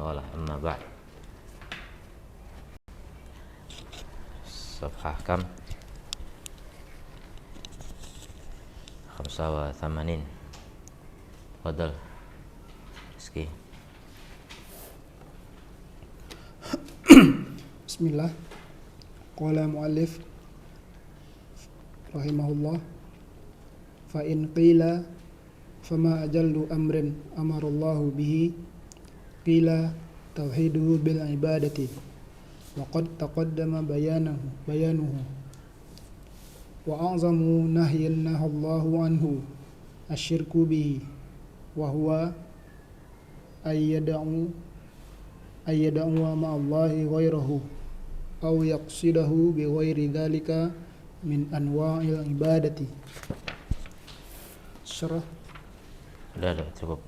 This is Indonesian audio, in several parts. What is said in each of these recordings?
والاه أما بعد. صفحة كم؟ 85. تفضل Rizky. Bismillah. Qala mu'allif rahimahullah, fa in qila fama ajallu amrin amarallahu bihi qila tauhiduhu bil ibadati wa qad taqaddama bayanuhu wa a'zamu nahyin nahallahu anhu asyirku bihi wa huwa ayyada'u ma'allahi ghairahu aw yaqsidahu bi ghairi dhalika min anwa'il ibadati. Syarah. Udah cukup.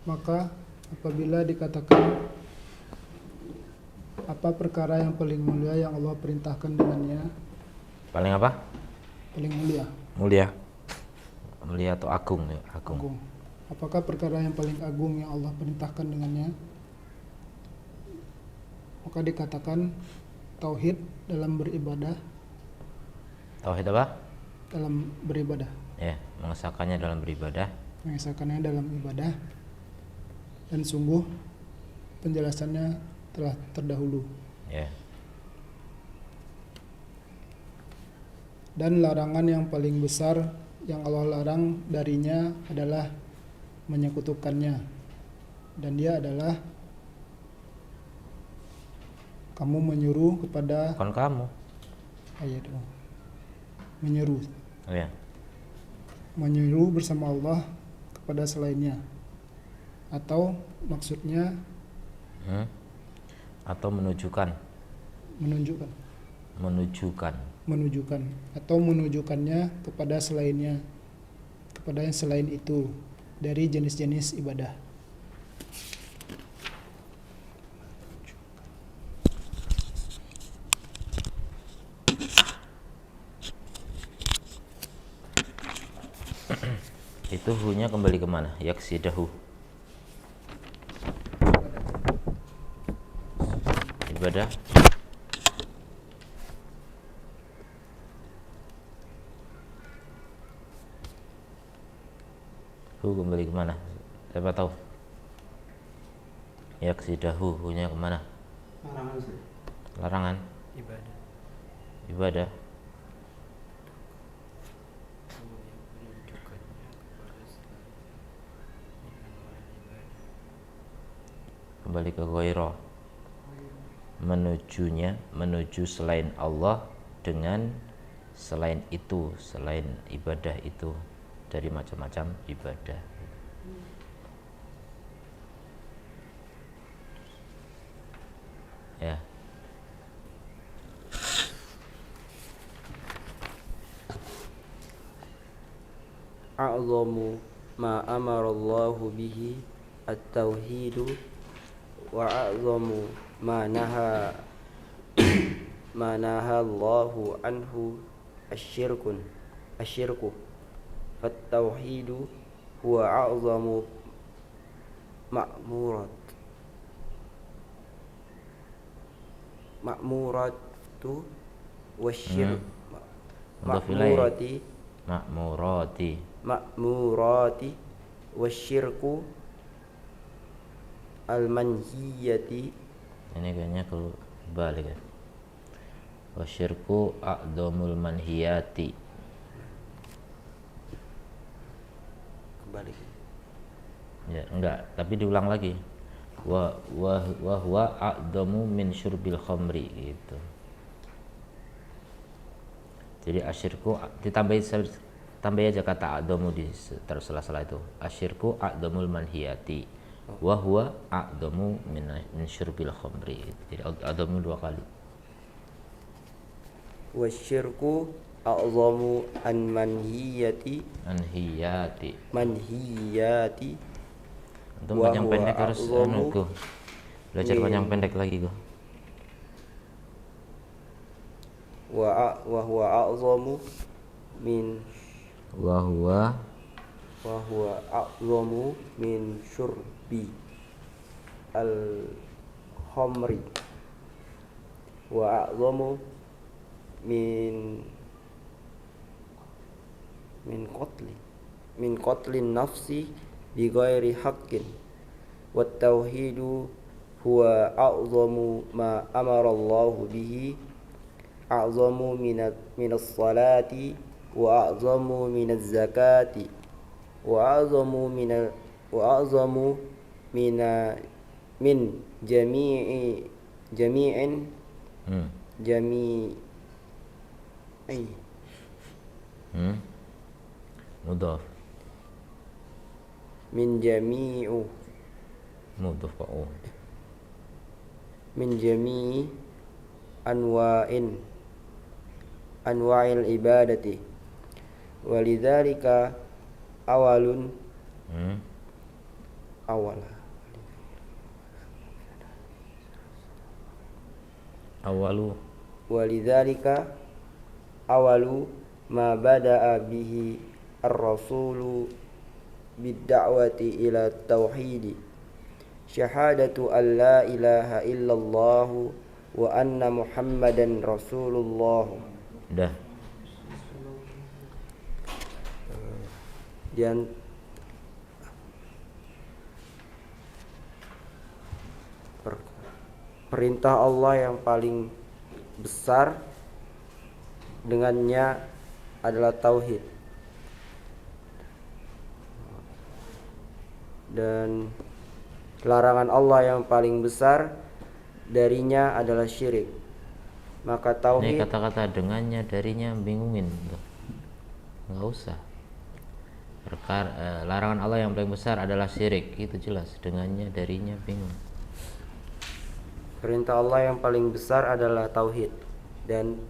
Maka apabila dikatakan apa perkara yang paling mulia yang Allah perintahkan dengannya, Paling apa? paling mulia, mulia atau agung ya? agung. Apakah perkara yang paling agung yang Allah perintahkan dengannya? Maka dikatakan tauhid dalam beribadah. Tauhid apa? Dalam beribadah. Ya, mengesahkannya dalam beribadah. Mengesahkannya dalam ibadah. Dan sungguh penjelasannya telah terdahulu. Ya. Dan larangan yang paling besar yang Allah larang darinya adalah menyekutukannya. Dan dia adalah kamu menyuruh kepada Bukan kamu. ayat menyuruh. Oh ya. Menyuruh bersama Allah kepada selainnya. Atau maksudnya Atau menunjukkan atau menunjukkannya kepada selainnya, kepada yang selain itu dari jenis-jenis ibadah. Itu hunya kembali kemana? Yaksidahu. Ibadah. Hu kembali kemana? Siapa tahu? Yaksidahu hunya kemana? Larangan. Ibadah. Kembali ke ghairah. Menuju selain Allah dengan selain itu, selain ibadah itu, dari macam-macam ibadah. Ya. A'zamu ma amarallahu bihi at-tauhidu wa a'zamu ma naha Allahu anhu asyirku. Fat-tauhidu huwa a'zamu ma'muratu wasyirk ma'murati wasyirku al-manhiyati. Ini kayaknya kebalik ya. Wasyirku a'dhamul manhiyati. Kebalik. Ya, enggak, tapi diulang lagi. Wa huwa a'dhamu min syurbil khamri gitu. Jadi asyirku tambahi aja kata a'dhamu di sela-sela itu. Asyirku a'dhamul manhiyati. Wa huwa a'dhamu min syurbil khamri. Jadi a'dhamu 2 kali. Wasyirku a'zamu an manhiyati. Untuk panjang pendek harus belajar panjang pendek lagi go. wa huwa a'zamu min wa huwa syurbi al khamri wa a'zamu min qatlin nafsi bi ghairi haqqin wat tauhidu huwa a'zamu ma amara Allah bihi a'zamu minas salati wa a'zamu minaz zakati wa a'zamu min jami'in mudhaf min jami'u mudhaf fa'u min jami'i anwa'il ibadati walidzalika awala awalu walidzalika awalu ma bada'a bihi ar-rasulu bid-da'wati ila tauhidi syahadatu an la ilaha illallah wa anna muhammadan rasulullah. Dah. Dan perintah Allah yang paling besar dengannya adalah tauhid, dan larangan Allah yang paling besar darinya adalah syirik. Maka Ini tauhid, kata-kata dengannya darinya bingungin tuh. Nggak usah. Larangan Allah yang paling besar adalah syirik, itu jelas. Dengannya darinya bingung. perintah Allah yang paling besar adalah tauhid, dan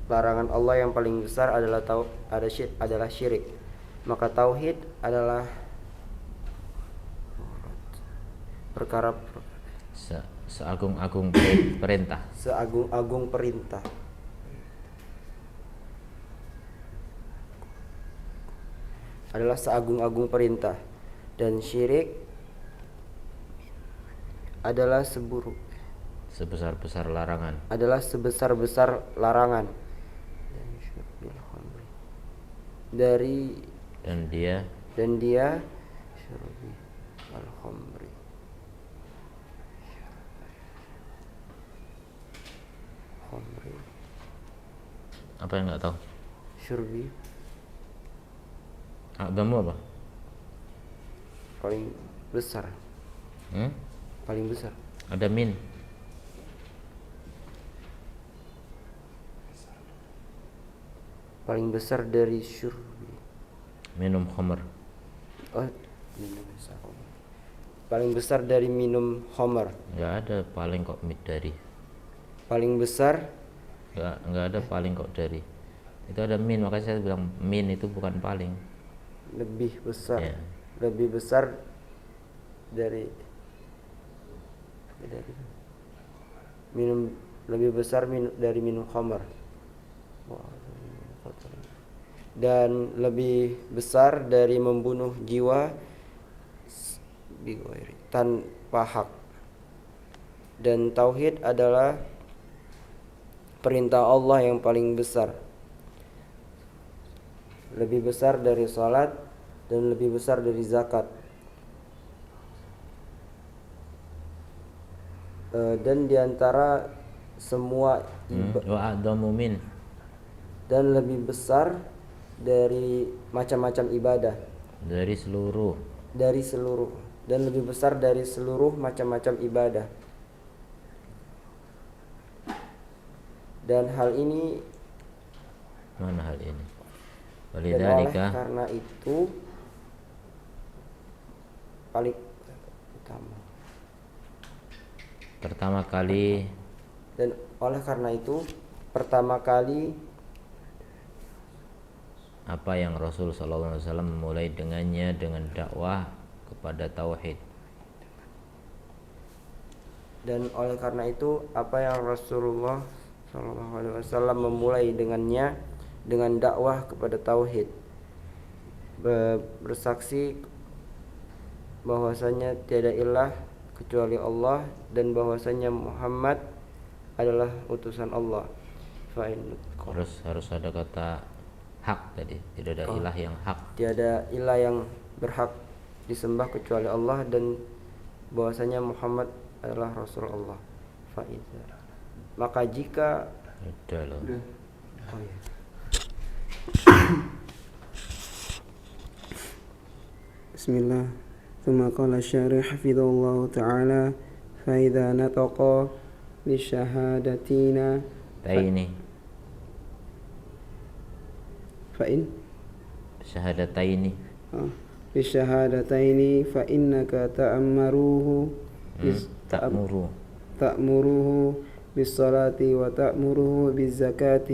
larangan Allah yang paling besar adalah syirik. Maka tauhid adalah perkara Seagung-agung perintah. seagung-agung perintah. Adalah seagung-agung perintah, dan syirik adalah Sebesar-besar larangan. adalah sebesar-besar larangan. Dan dia syurbi al-khamri. apa yang nggak tahu? Syurbi Agama apa? paling besar. Paling besar. Ada min. Paling besar dari syurbi. Minum khamr. Oh, minum besar. Paling besar dari minum khamar. Nggak ada paling kok mid dari. Paling besar Nggak ada paling kok dari. Itu ada min, makanya saya bilang min itu bukan paling. lebih besar. Ya. Lebih besar dari minum, lebih besar dari minum khamar. Dan lebih besar dari membunuh jiwa tanpa hak. Dan tauhid adalah perintah Allah yang paling besar, lebih besar dari salat dan lebih besar dari zakat. Dan diantara semua Wa a'dhamu min. dan lebih besar dari macam-macam ibadah, Dari seluruh. dan lebih besar dari seluruh macam-macam ibadah. Dan hal ini, Mana hal ini? dan oleh Walidzalika karena itu paling utama. pertama kali Dan oleh karena itu pertama kali apa yang Rasul sallallahu alaihi wasallam memulai dengannya dengan dakwah kepada tauhid. Dan oleh karena itu apa yang Rasulullah Sallallahu Alaihi Wasallam memulai dengannya dengan dakwah kepada tauhid, bersaksi bahwasanya tiada ilah kecuali Allah dan bahwasanya Muhammad adalah utusan Allah. Harus ada kata hak tadi, tidak ada ilah yang hak. Tiada ilah yang berhak disembah kecuali Allah dan bahwasanya Muhammad adalah Rasul Allah. Maka jika Udah loh. oh ya. Bismillah. ثم قال الشارح حفظه الله تعالى فإذا نطق بالشهادتين Taini. فإن Syahadataini. بالشهادتين فإنك تأمره بالصلاة وتأمره بالزكاة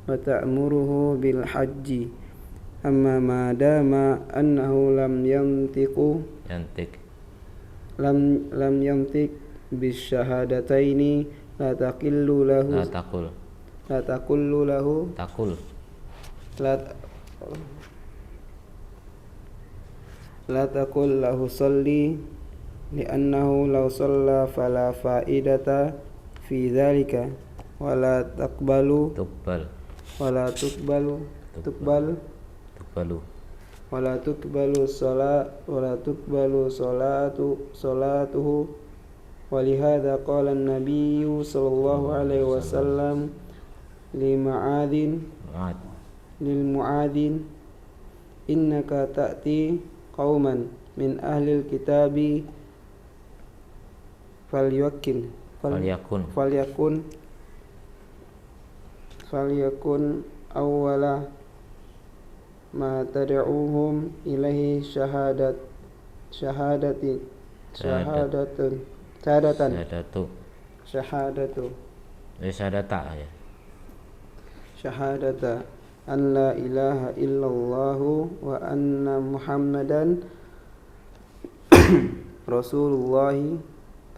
وتأمره بالحج أما ما دام أنه لم ينطق بالشهادتين لا تقل له صلي لأنه لو صلى فلا فائدة في ذلك ولا تقبل صلاته ولهذا قال النبي صلى الله عليه وسلم للمعاذ إنك تأتي قوما من أهل الكتاب فليكن أول ما تدعوهم إليه شهادة أن لا إله إلا الله وأن محمدا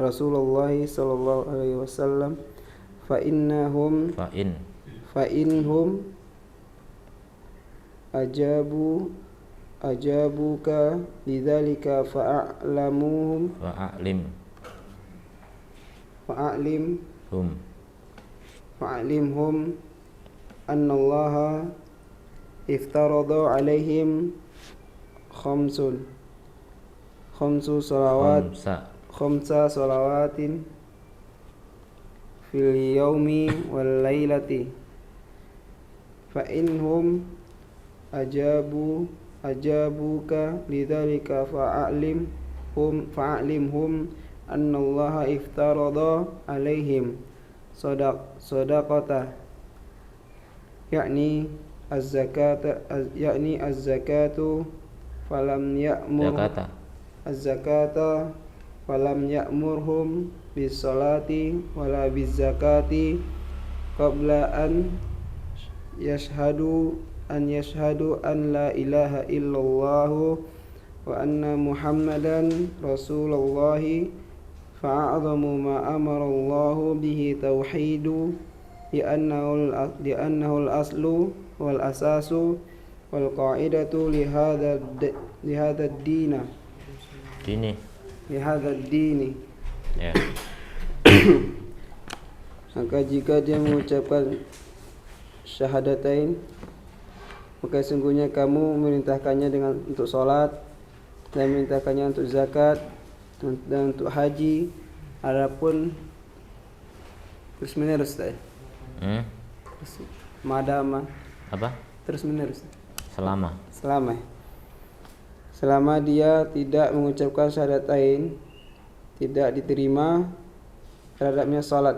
رسول الله صلى الله عليه وسلم فإنهم أجابوك لذلك فأعلمهم أن الله افترض عليهم خمس صلوات في اليوم والليلة فإنهم أجابوك لذلك فأعلمهم أن الله افترض عليهم صدقة يعني الزكاة فلم يأمرهم بالصلاة ولا بالزكاة قبل أن يشهدوا أن لا إله إلا الله وأن محمدا رسول الله فأعظم ما أمر الله به توحيد لأنه الأصل والأساس والقاعدة لهذا الدين ya. Maka jika dia mengucapkan syahadatain, maka sungguhnya kamu memerintahkannya untuk sholat dan memerintahkannya untuk zakat dan untuk haji. Adapun terus menerus madama Apa? terus menerus selama dia tidak mengucapkan syahadatain, tidak diterima terhadapnya sholat,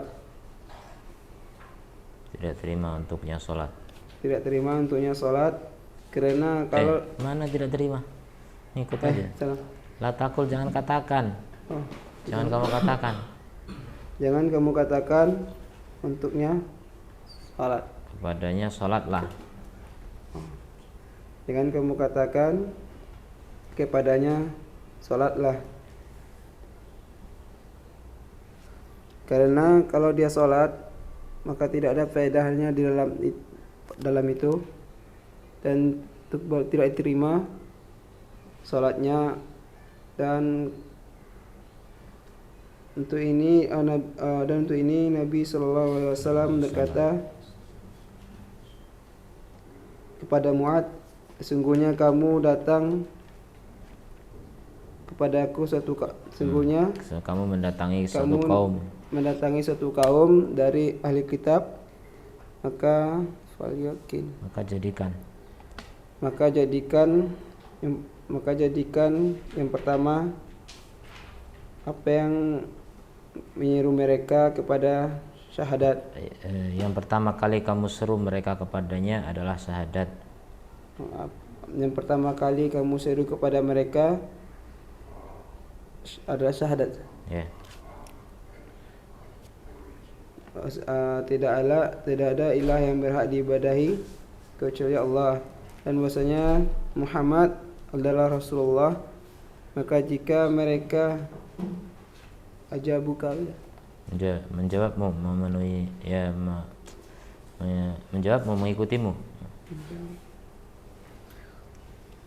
tidak terima untuknya sholat. Karena kalau mana tidak terima, ikut aja. La takul, jangan katakan. Jangan kamu katakan untuknya sholat. Kepadanya sholatlah. Jangan kamu katakan kepadanya sholatlah. Karena kalau dia sholat, maka tidak ada faedahnya di dalam itu, dan tidak diterima salatnya. Dan untuk ini Nabi SAW berkata kepada Mu'ad, sesungguhnya kamu datang kepadaku sesungguhnya kamu mendatangi suatu kamu kaum, mendatangi suatu kaum dari ahli kitab, maka falyakin, maka jadikan yang pertama apa yang menyeru mereka kepada syahadat. Yang pertama kali kamu seru mereka kepadanya adalah syahadat. Yang pertama kali kamu seru kepada mereka adalah syahadat. Ya. Tidak ada ilah yang berhak diibadahi kecuali Allah, dan bahwasanya Muhammad adalah Rasulullah. Maka jika mereka ajabuka, menjawabmu, memenuhi menjawabmu, mengikutimu.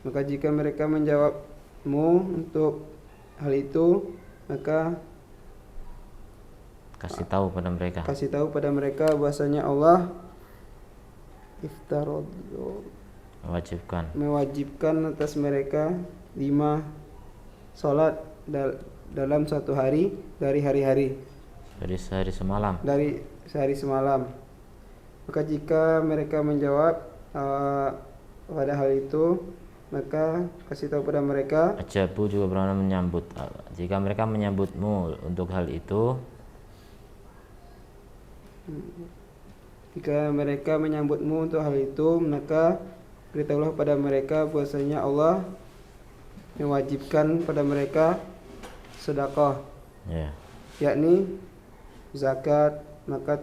Maka jika mereka menjawabmu untuk hal itu, maka kasih tahu pada mereka bahwasanya Allah mewajibkan atas mereka 5 salat dalam satu hari dari hari-hari, dari sehari semalam. Maka jika mereka menjawab pada hal itu, maka kasih tahu pada mereka. Ajabu juga bermakna menyambut. Jika mereka menyambutmu untuk hal itu, maka beritahulah pada mereka bahwasanya Allah mewajibkan pada mereka sedekah, yakni zakat. Maka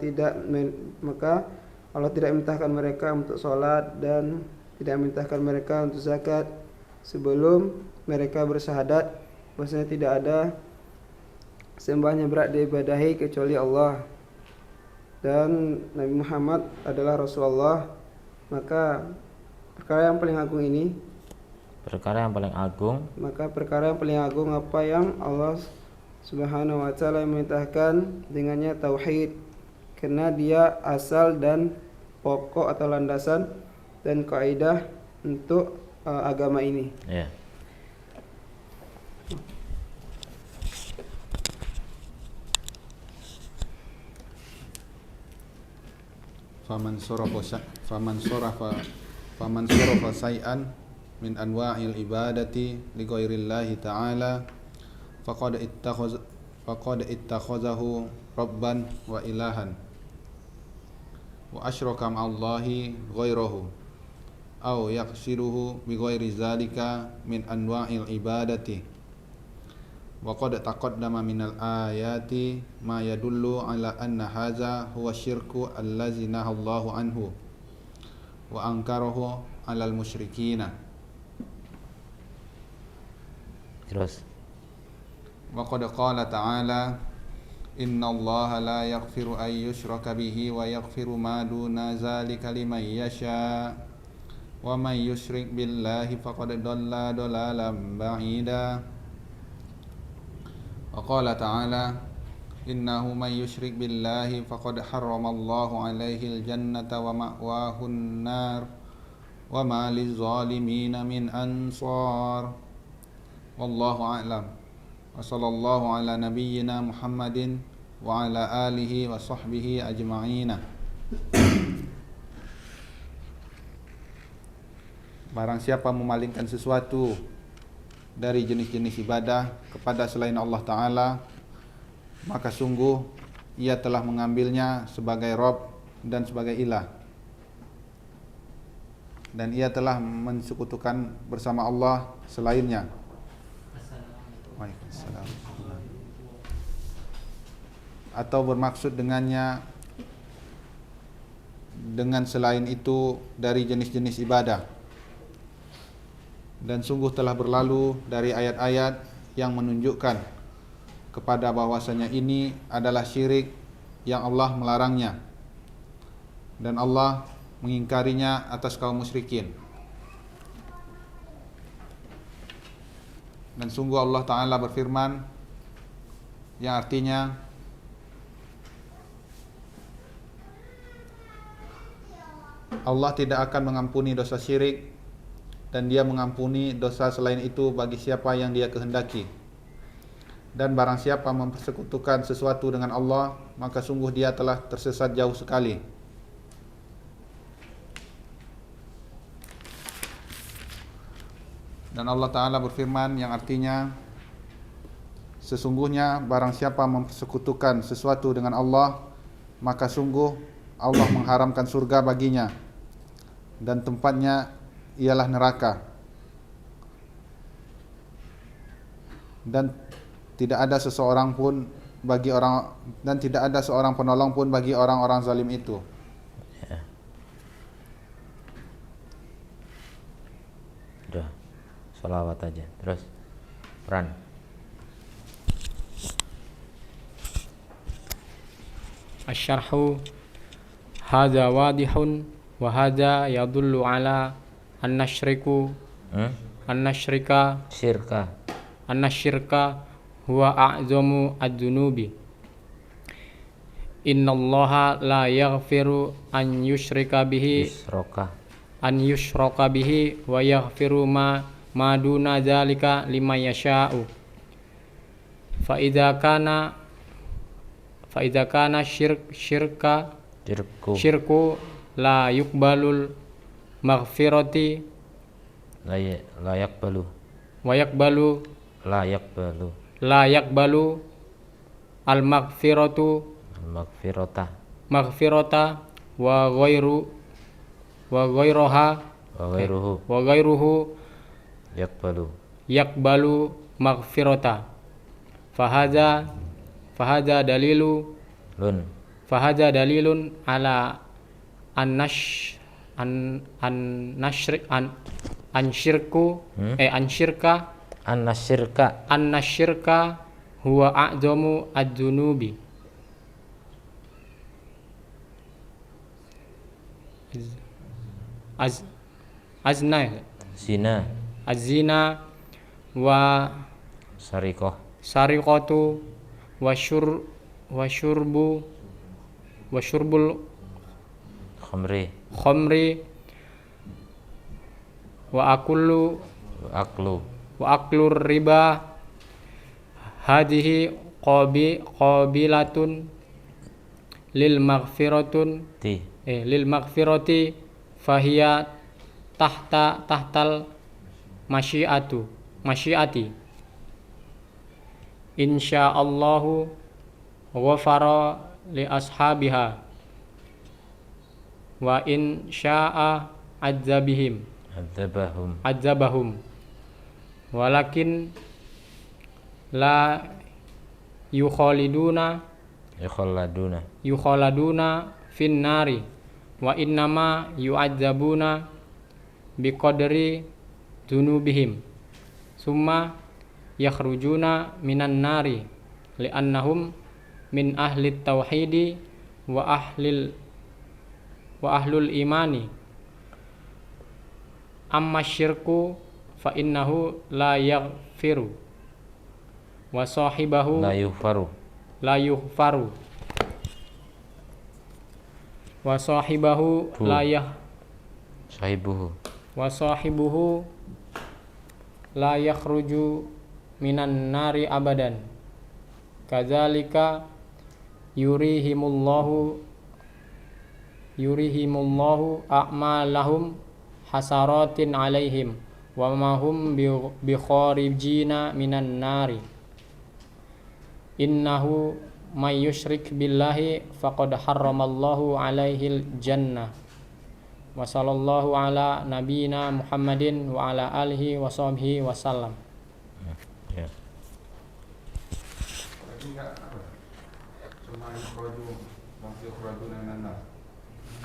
Allah tidak memerintahkan mereka untuk sholat dan tidak memerintahkan mereka untuk zakat sebelum mereka bersyahadat bahwasanya tidak ada sembahan yang berhak diibadahi kecuali Allah, dan Nabi Muhammad adalah Rasulullah. Maka perkara yang paling agung apa yang Allah Subhanahu wa taala memerintahkan dengannya tauhid, karena dia asal dan pokok atau landasan dan kaidah untuk agama ini. Faman sarafa say'an min anwa'il ibadati li ghairillahi ta'ala faqad ittakhazahu rabban wa ilahan wa asyraka ma'allahi ghairahu aw yaksiruhu bi ghairi zalika min anwa'il ibadati wa qad taqaddama minal ayati ma yadullu ala anna hadza huwa syirku allazi nahallahu anhu wa ankarahu alal musyrikina. Terus wa qad qala ta'ala innallaha la yaghfiru ay yushraka bihi wa yaghfiru ma duna zalika liman yasha wa man yusyrik billahi faqad dhalla dhalalan ba'ida. Wa qala ta'ala innahu man yusyrik billahi faqad harramallahu alaihi aljannata wa ma'wahun nar wa ma lizzalimina min ansar. Wallahu a'lam. Wa sallallahu ala nabiyyina Muhammadin wa ala alihi wa sahbihi ajma'ina. Barang siapa memalingkan sesuatu dari jenis-jenis ibadah kepada selain Allah Ta'ala, maka sungguh ia telah mengambilnya sebagai Rabb dan sebagai ilah, dan ia telah mensekutukan bersama Allah selainnya. Waalaikumsalam. Atau bermaksud dengannya dengan selain itu dari jenis-jenis ibadah. Dan sungguh telah berlalu dari ayat-ayat yang menunjukkan kepada bahwasanya ini adalah syirik yang Allah melarangnya, dan Allah mengingkarinya atas kaum musyrikin. Dan sungguh Allah Ta'ala berfirman yang artinya Allah tidak akan mengampuni dosa syirik dan Dia mengampuni dosa selain itu bagi siapa yang Dia kehendaki. Dan barang siapa mempersekutukan sesuatu dengan Allah, maka sungguh dia telah tersesat jauh sekali. Dan Allah Ta'ala berfirman yang artinya sesungguhnya barang siapa mempersekutukan sesuatu dengan Allah, maka sungguh Allah mengharamkan surga baginya dan tempatnya ialah neraka. Dan tidak ada seseorang pun bagi orang dan tidak ada seorang penolong pun bagi orang-orang zalim itu. Ya. Udah, sholawat aja. Terus, Ran. Asy-syarhu hadza wadihun wa hadza yadullu ala an-nasyriku an-nasyrika Syirka. an-nasyirka huwa a'zamu ad-dunubi. Innallaha la yaghfiru an yushrika bihi wa yaghfiru ma duna dzalika liman yasha'u. Fa idza kana syirku la yuqbalul maghfirati La yakbalu. wa yaqbalu la yaqbalu al maghfirata wa ghairuhu yaqbalu maghfirata. Fahaza dalilun ala an-nasyirka huwa a'zamu ad-dunubi. Zina wa sariqatu wa syurbul khamri wa aklur riba. Hadhihi qabilatun lil maghfirati fahiya tahtal masyiati. Insyaallahu ghafara li ashabiha wa in syaa adzabahum walakin la yukhalladuna fin nari wa innama yu'adzabuna biqadri dzunubihim summa yakhrujuna minan nari li'annahum min ahli tauhidi wa ahlul imani. Amma syirku fa innahu la yaghfiru wa sahibahu la yughfaru wa sahibuhu la yakhruju minan nari abadan. Kadzalika yurihimullahu a'malahum hasaratin alaihim wa ma hum bi kharijina minan nari. Innahu may yusyrik billahi faqad harramallahu alaihil jannah. Wa sallallahu ala nabiyyina Muhammadin wa ala alihi wa sahbihi wasallam. Ya.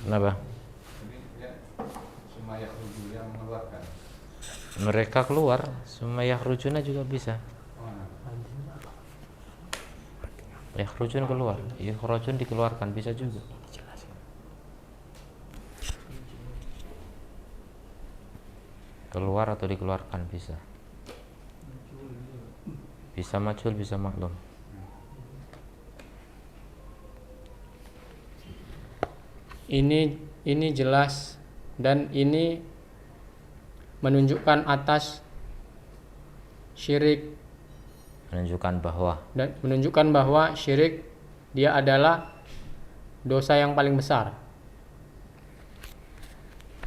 Kenapa? Mereka keluar, Sumayyah rujuna juga bisa. Yakhrujun keluar, yakhrujun dikeluarkan bisa juga. Keluar atau dikeluarkan bisa. Bisa majhul, bisa maklum. Ini jelas dan ini menunjukkan atas syirik menunjukkan bahwa syirik dia adalah dosa yang paling besar.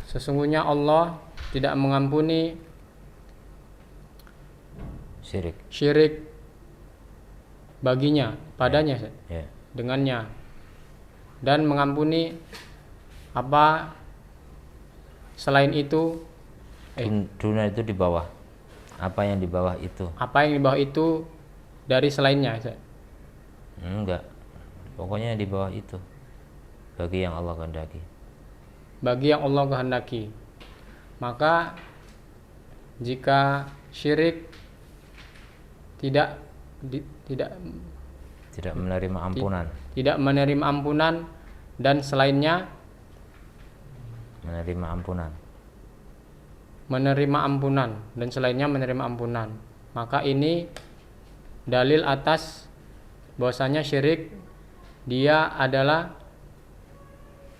Sesungguhnya Allah tidak mengampuni syirik baginya, padanya, Ya. dengannya, dan mengampuni apa selain itu, Dunia itu di bawah. Apa yang di bawah itu? apa yang di bawah itu dari selainnya. Enggak. Pokoknya di bawah itu. Bagi yang Allah kehendaki. Bagi yang Allah kehendaki. Maka jika syirik tidak menerima ampunan, tidak menerima ampunan dan selainnya menerima ampunan dan selainnya menerima ampunan, maka ini dalil atas bahwasanya syirik dia adalah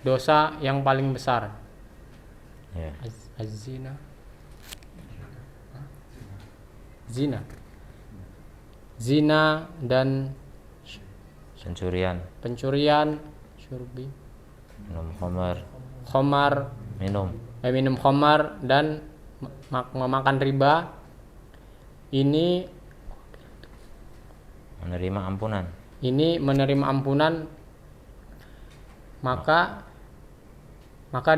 dosa yang paling besar. ya. Zina dan pencurian, syurbi, minum khamar, minum khamar dan memakan riba, ini menerima ampunan, maka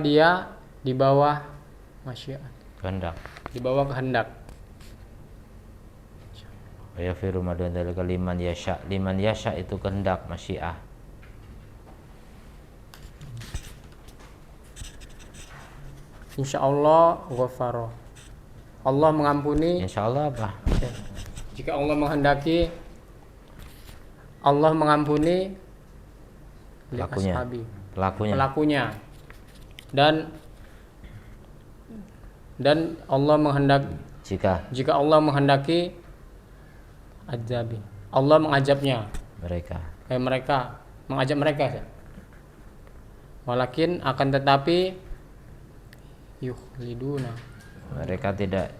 dia di bawah masyiat, di bawah kehendak. Ya fi Ramadan dalika liman yasha itu kehendak masyiah. Insyaallah ghafara. Allah mengampuni. Insyaallah apa? Jika Allah menghendaki, Allah mengampuni pelakunya. Dan Allah jika Allah menghendaki azabi, Allah mengazabnya mereka mengazab mereka. Walakin akan tetapi yukhliduna, mereka tidak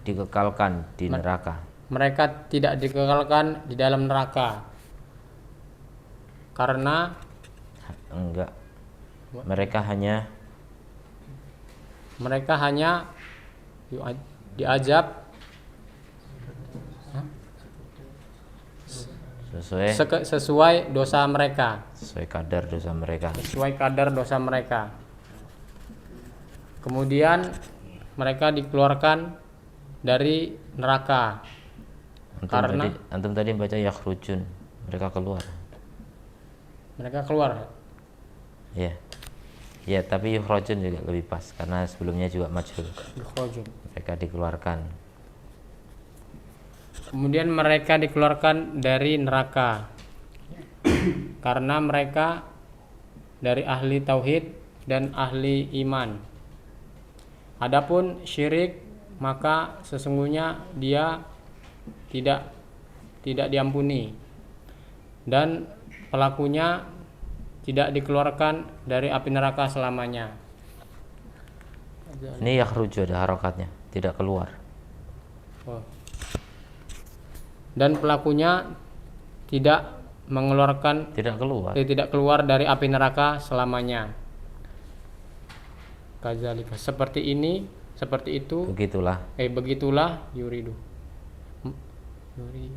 dikekalkan di neraka. Mereka tidak dikekalkan di dalam neraka. Karena mereka hanya diazab sesuai dosa mereka, sesuai kadar dosa mereka. Kemudian mereka dikeluarkan dari neraka. Antum tadi baca yakhrujun, mereka keluar. Ya, tapi yukhrajun juga lebih pas karena sebelumnya juga majhul. Mereka dikeluarkan. Kemudian mereka dikeluarkan dari neraka karena mereka dari ahli tauhid dan ahli iman. Adapun syirik, maka sesungguhnya dia tidak diampuni dan pelakunya tidak dikeluarkan dari api neraka selamanya. Ini yakhruju ada harokatnya, tidak keluar. Dan pelakunya tidak keluar dari api neraka selamanya. Kadzalika, seperti itu. Begitulah yuridu.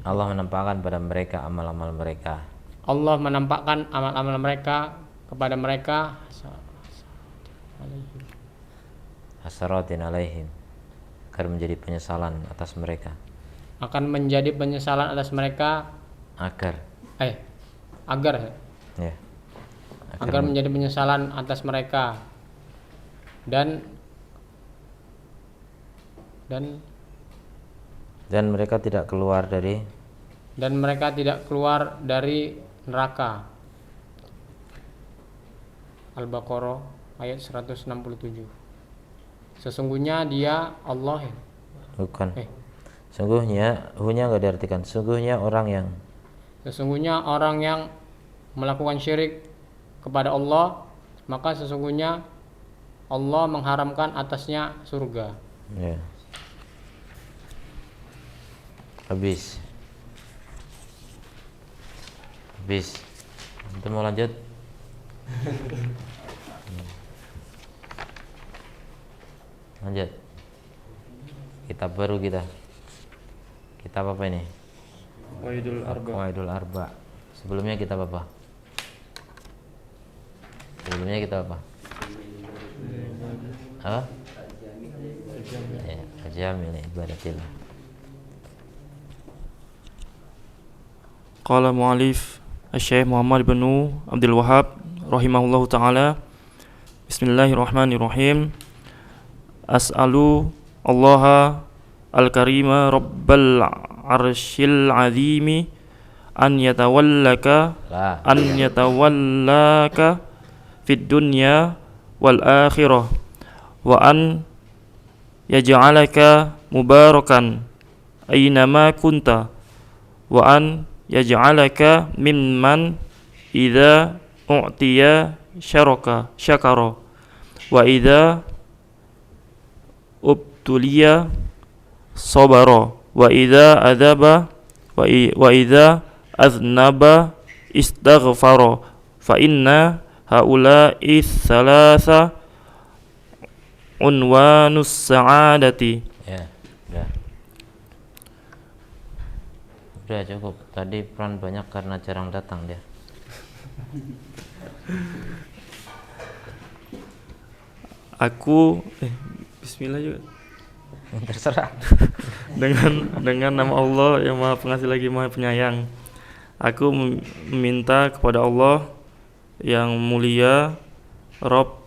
Allah menampakkan pada mereka amal-amal mereka. Allah menampakkan amal-amal mereka kepada mereka Hasaratin alaihim, akan menjadi penyesalan atas mereka. Agar menjadi penyesalan atas mereka dan mereka tidak keluar dari neraka. Al-Baqarah ayat 167. Sesungguhnya dia Allah. Bukan. Sungguhnya, hu-nya nggak diartikan. Sungguhnya orang yang melakukan syirik kepada Allah, maka sesungguhnya Allah mengharamkan atasnya surga. Ya. Habis. Kita mau lanjut? Lanjut. Kitab baru kita. Kitab apa ini? Qawaidul Arba. Sebelumnya kitab apa? Apa? Ya, Al-Jami' li ibadatillah. Qala mu'alif Syekh Muhammad bin Abdul Wahhab rahimahullahu taala. Bismillahirrahmanirrahim. As'alu Allah al-karima rabbal arsyil azimi an yatawallaka fid dunya wal akhirah wa an yaj'alaka mubarakan aynama kunta wa an yaj'alaka mimman idza u'tiya syakara wa idza ubtuliya sabara wa idza adzaba wa idza aznaba istaghfara fa inna haula'i thalatha unwanus sa'adati. Ya, udah cukup. Tadi peran banyak karena jarang datang dia. Aku bismillah juga. Terserah. dengan nama Allah yang Maha Pengasih lagi Maha Penyayang. Aku meminta kepada Allah yang mulia, Rob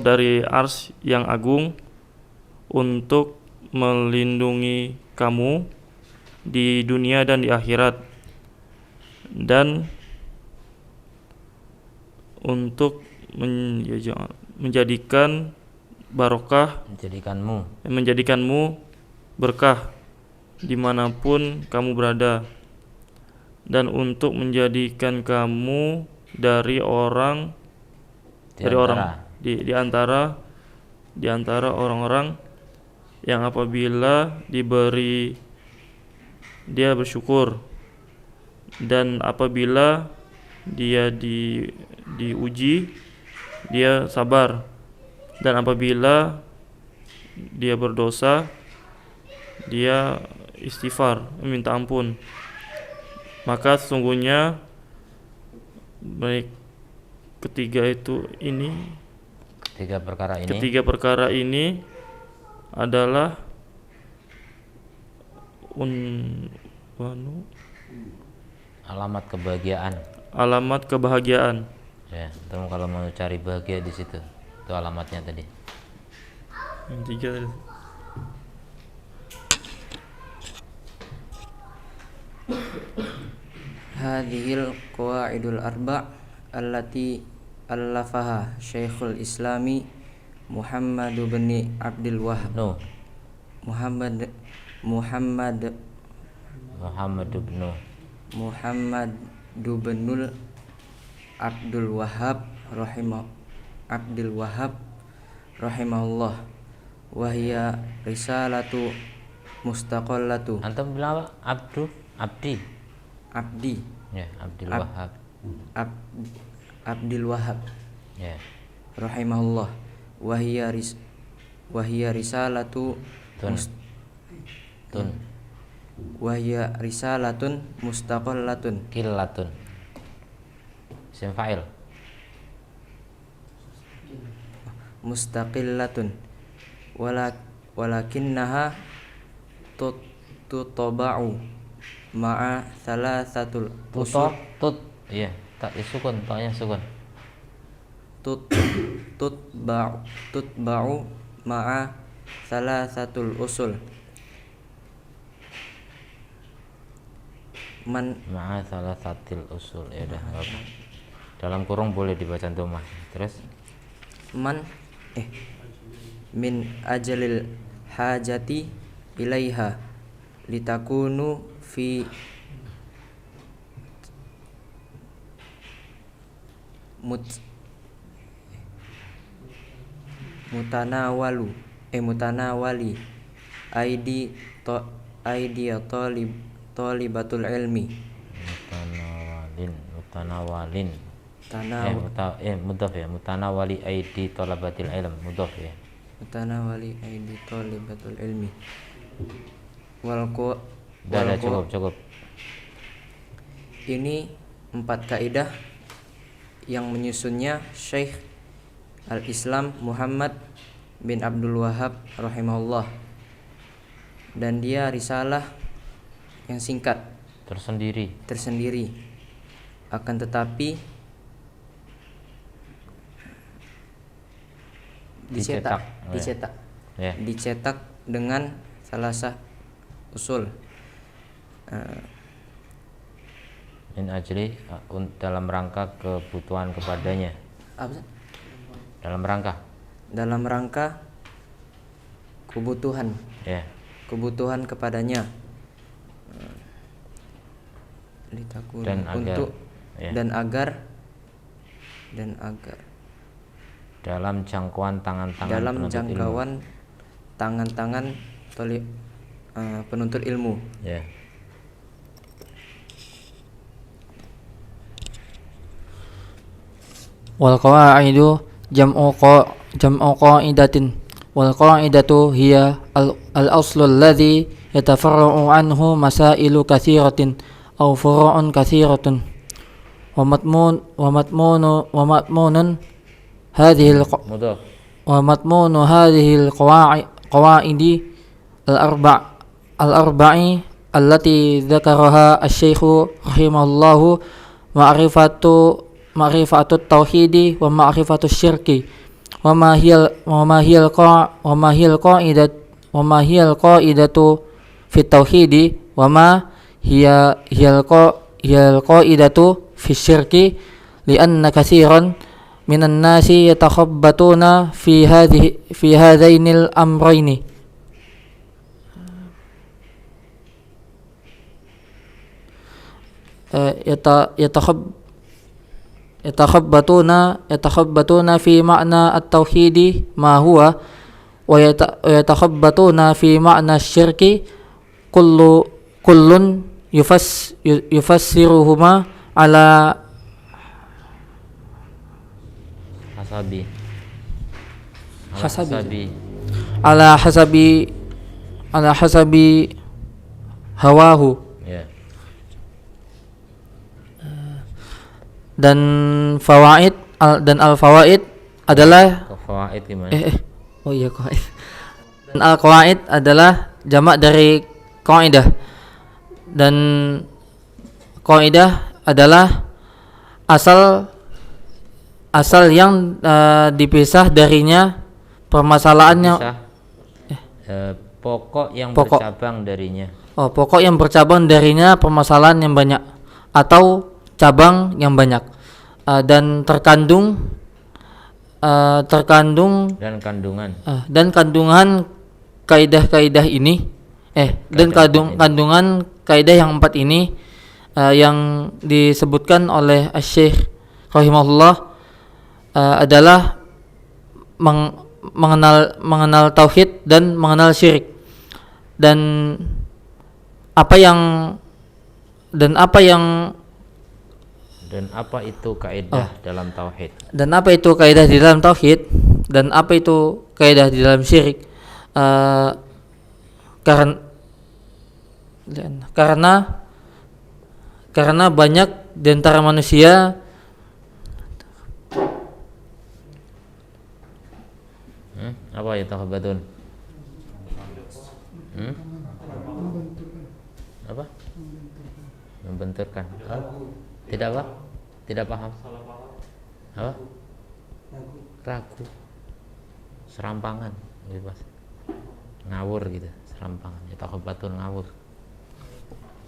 dari Ars yang agung, untuk melindungi kamu di dunia dan di akhirat, dan untuk menjadikanmu berkah dimanapun kamu berada, dan untuk menjadikan kamu di antara orang-orang yang apabila diberi dia bersyukur, dan apabila dia diuji dia sabar, dan apabila dia berdosa dia istighfar, meminta ampun. Maka sesungguhnya ketiga perkara ini adalah alamat kebahagiaan. Ya, kamu kalau mau cari bahagia di situ, itu alamatnya tadi. Yang tiga tadi. Hadhil qawaidul arba' allati allafaha Syekhul Islami Muhammad bin Abdul Wahhab. Muhammad bin Abdul Wahhab rahimahullah, wa hiya risalatu mustaqallatu. Antum bilang apa? Abdi. Ya, Abdul Wahhab. Ya. Rahimahullah, wa hiya risalatu risalatun mustaqallatun. Qillatun. Isim fa'il. Mustaqillatun. Walakinnaha tutaba'u ma'a thalathatul usul. Iya, tak sukun, taknya sukun. Tutba'u ma'a thalathatul usul. Ma'a thalathatil usul. Ya udah, enggak apa. Dalam kurung boleh dibaca antumah. Terus man min ajalil hajati ilaiha litakunu fi mutanawali aidi talibatul ilmi. Mutanawalin mudhaf ya, mutanawali aidi talabatil ilm, mudhaf ya. Mutanawali aidi talibatul ilmi. Cukup. Ini 4 kaidah yang menyusunnya Syekh Al-Islam Muhammad bin Abdul Wahhab rahimahullah, dan dia risalah yang singkat Tersendiri. Akan tetapi dicetak Ya. dicetak dengan salasah usul Min ajli dalam rangka kebutuhan kepadanya. apa? Dalam rangka kebutuhan ya. kebutuhan kepadanya, dan agar dalam jangkauan tangan-tangan penuntut ilmu. Ya. Wal qawaidu jam'u qaidatin wal qaidatu hiya al aslu alladhi yatafarra'u anhu masailu katsiratin aw furu'un katsiratun wa matmunun hadhihi al qawaidi al arba'i allati dzakaraha asy-syaikh rahimahullahu ma'rifatut tauhidi wa ma'rifatus syirki wa ma hiyal qaidatu fit tauhidi wa ma hiyal qaidatu fis syirki li'anna katsiran minan nasi yatakhabbatuna fi hadainil amrayni. yatakhabbatuna fi ma'na at-tauhidi ma huwa wa yatakhabbatuna fi ma'na asy-syirki kullun yufassiruhuma ala hasabi hawahu. Ya. Dan fawaid dan al-fawaid adalah Fawaid gimana? qawaid. Dan al-qawaid adalah jamak dari qaidah. Dan qaidah adalah asal yang dipisah darinya permasalahannya. Pokok yang bercabang darinya. Pokok yang bercabang darinya permasalahan yang banyak atau cabang yang banyak, dan terkandung dan kandungan kaidah-kaidah ini kandungan kaidah yang 4 ini yang disebutkan oleh Asy-Syaikh rahimahullah adalah mengenal tauhid dan mengenal syirik, dan apa itu kaidah dalam tauhid. Dan apa itu kaidah di dalam tauhid dan apa itu kaidah di dalam syirik? Karena banyak di antara manusia apa ya takhabatun? Apa? Membenturkan. Tidak apa? Tidak paham. Apa? Ragu. Serampangan, bebas. Ngawur gitu, serampangan. Ya takhabatun ngawur.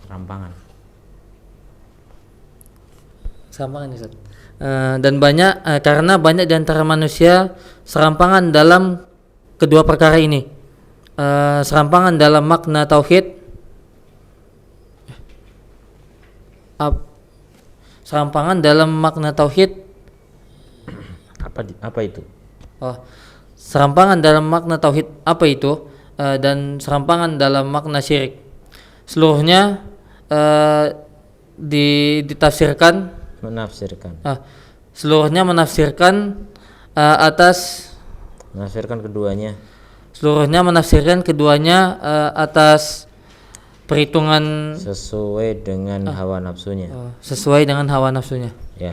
Serampangan. Serampangan Ustaz. Dan banyak karena banyak di antara manusia serampangan dalam kedua perkara ini. Serampangan dalam makna tauhid, serampangan dalam makna tauhid. Apa itu? Serampangan dalam makna tauhid apa itu? Dan serampangan dalam makna syirik. Seluruhnya ditafsirkan, Menafsirkan. Seluruhnya menafsirkan atas Menafsirkan keduanya. Seluruhnya menafsirkan keduanya atas perhitungan Sesuai dengan hawa nafsunya. sesuai dengan hawa nafsunya. Ya.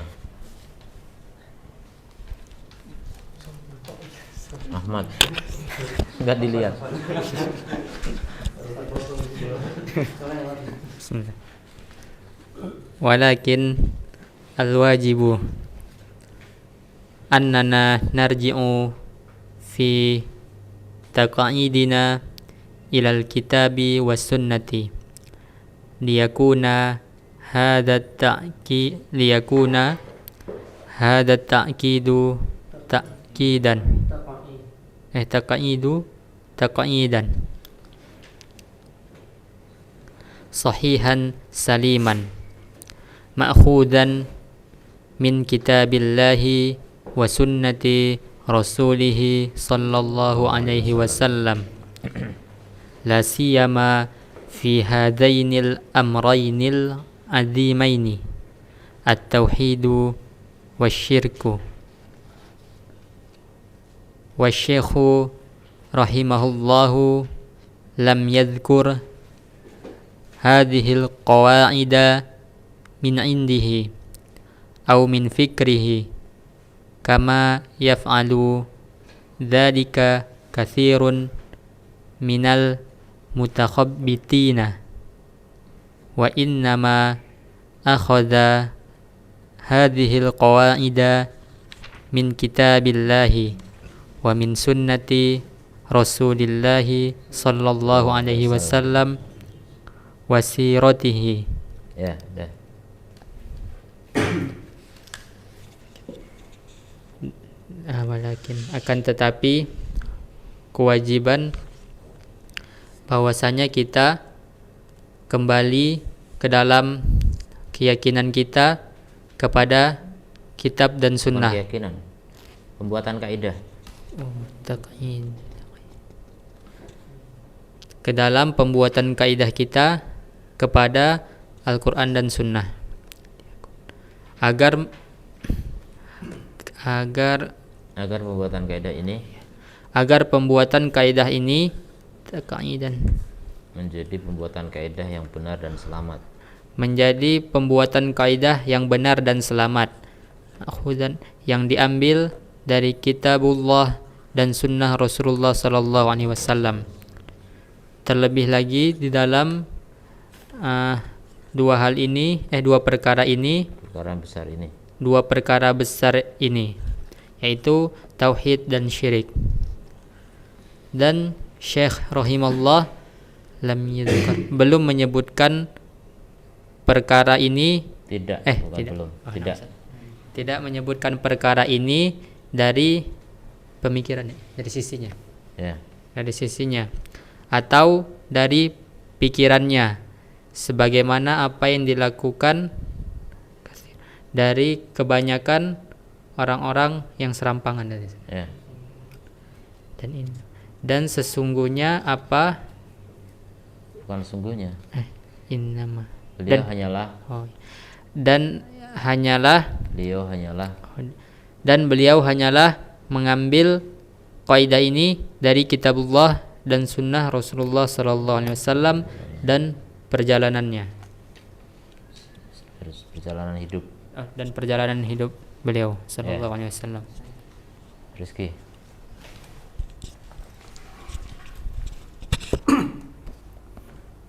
Ahmad. Enggak dilihat. Bismillah. Walakin al-wajibu annana narji'u fi taqa'idina ilal kitabi was sunnati liyakuna hadha ta'kidu ta'kidan taqa'idan sahihan saliman ma'khudan min kitabillahi wa sunnati rasulih sallallahu alaihi wasallam la siyama fi hadainil amrainil azimaini at-tauhidu wasyirku. Wasyekhu rahimahullahu lam yadhkur hadhil qawaida min indihi aw min fikrihi kama yaf'alu dzalika katsirun minal mutakhabbitina wa innama akhadha hadhil qawaida min kitabillahi wa min sunnati rasulillahi sallallahu alaihi wasallam wa siratihi. Ya, dah. Walakin akan tetapi kewajiban bahwasanya kita kembali ke dalam keyakinan kita kepada kitab dan sunnah. Keyakinan. Pembuatan kaidah. Ke dalam pembuatan kaidah kita kepada Al-Quran dan Sunnah agar pembuatan kaidah ini menjadi pembuatan kaidah yang benar dan selamat. Menjadi pembuatan kaidah yang benar dan selamat. Yang diambil dari kitabullah dan sunnah Rasulullah sallallahu alaihi wasallam. Terlebih lagi di dalam dua perkara besar ini, yaitu tauhid dan syirik. Dan Syekh rahimahullah belum menyebutkan perkara ini tidak menyebutkan perkara ini dari pemikirannya, dari sisinya. Ya. Dari sisinya atau dari pikirannya, sebagaimana apa yang dilakukan dari kebanyakan orang-orang yang serampangan dari sana. Ya. Dan sesungguhnya apa? Bukan sungguhnya. Innama. Beliau hanyalah. Dan beliau hanyalah mengambil kaidah ini dari kitabullah dan sunnah Rasulullah sallallahu alaihi wasallam dan perjalanannya. Perjalanan hidup. Dan perjalanan hidup beliau sallallahu alaihi wasallam. Rizki.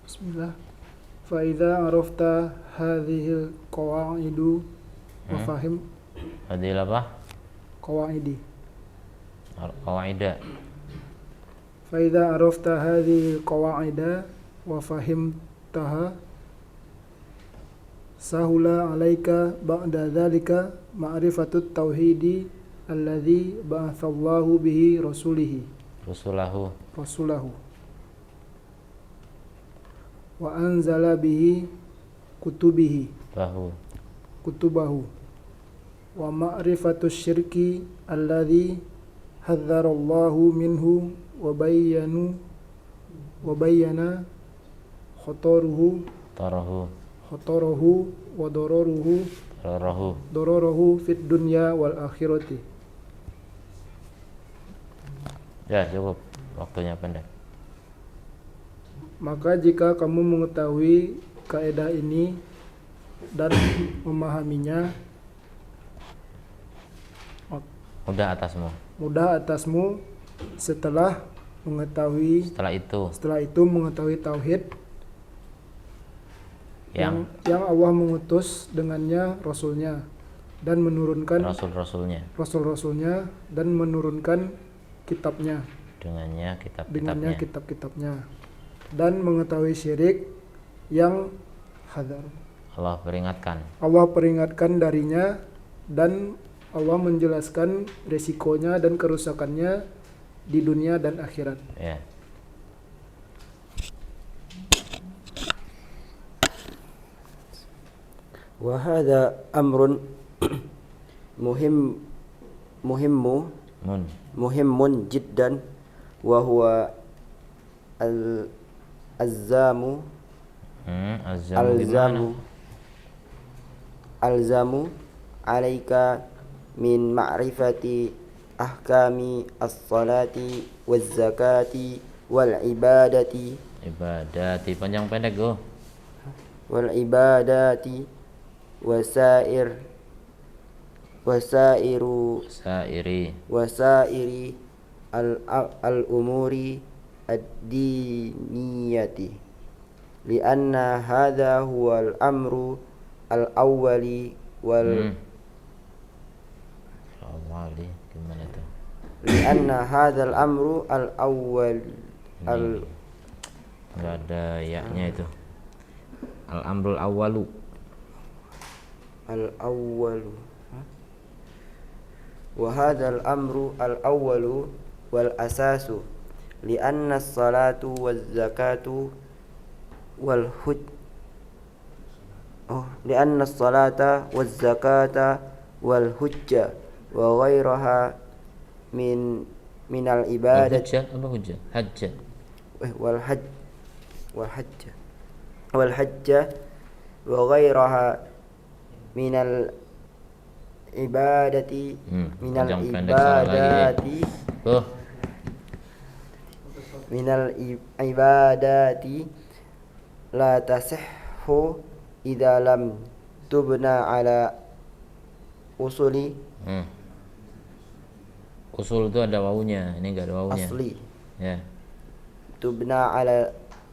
Bismillah. Fa idza arafta hadhil qawaidu wa fahim. Hadhil apa? Qawaidi. Qawaida. Fa idza arafta hadhil qawaida wa fahimtaha sahula alaika ba'da dzalika ma'rifatut tauhidi alladzi ba'atsallahu bihi Rasulahu. rasulahu wa anzala bihi kutubahu wa ma'rifatus syirki alladzi hadzarallahu minhu wa bayyana khotoruhu wa dororuhu fid dunya wal akhirati. Ya, cukup. Waktunya pendek. Maka jika kamu mengetahui kaidah ini dan memahaminya, mudah atasmu setelah itu mengetahui tauhid yang Allah mengutus dengannya rasulnya dan menurunkan rasul-rasulnya dan menurunkan kitabnya dengannya kitab-kitabnya dan mengetahui syirik yang hadar Allah peringatkan darinya dan Allah menjelaskan resikonya dan kerusakannya di dunia dan akhirat. Ya. Wa hadha amrun muhimmun jiddan wa huwa alzamu alaika min ma'rifati ahkami as-salati waz zakati wal ibadati panjang pendek go wal ibadati wasairi al umuri ad-diniyati lianna hadha huwa al amru al awwali wal gimana itu? Lianna hadzal amru al awwal enggak ada ya-nya itu. Al amrul awwalu. Wa hadzal amru al awwalu wal asasu lianna as-salatu waz zakatu wal lianna as-salata waz zakata wal hujja wa ghairaha minal ibadati wal hajja wa ghairaha minal ibadati la tasihhu idza lam tubna ala usuli. Usul itu ada wawunya, ini enggak ada wawunya. Asli. Ya. Tubna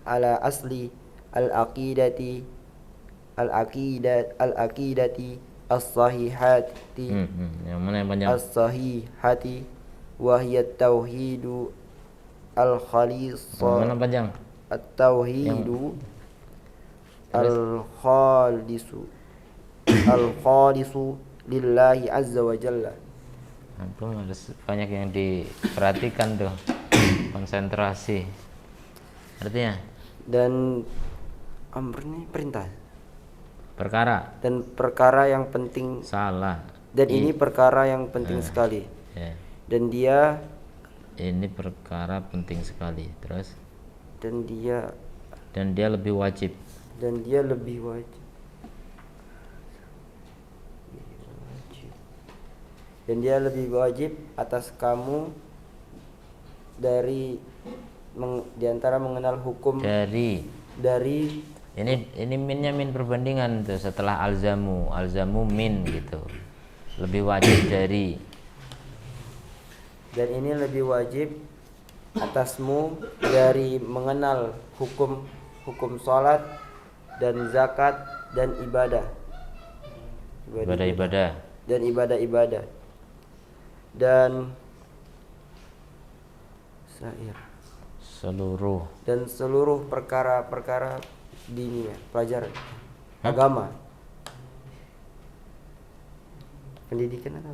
ala asli al-aqidati as-sahihati. Yang mana yang panjang? As-sahihati wa hiya tauhidu al-khalis. Mana panjang? At-tauhidu al-khalisu lillahi azza wa jalla. Antum harus banyak yang diperhatikan tuh, konsentrasi. Artinya? Dan amr ini perintah. Perkara. Dan perkara yang penting. Salah. Dan ini perkara yang penting sekali. Ya. Dan dia. Ini perkara penting sekali. Terus? Dan dia lebih wajib. Dan dia lebih wajib atas kamu dari diantara mengenal hukum dari ini minnya min perbandingan tuh setelah alzamu min gitu, lebih wajib dari. Dan ini lebih wajib atasmu dari mengenal hukum salat dan zakat dan ibadah dan seluruh perkara-perkara diniyah, pelajaran agama Pendidikan apa?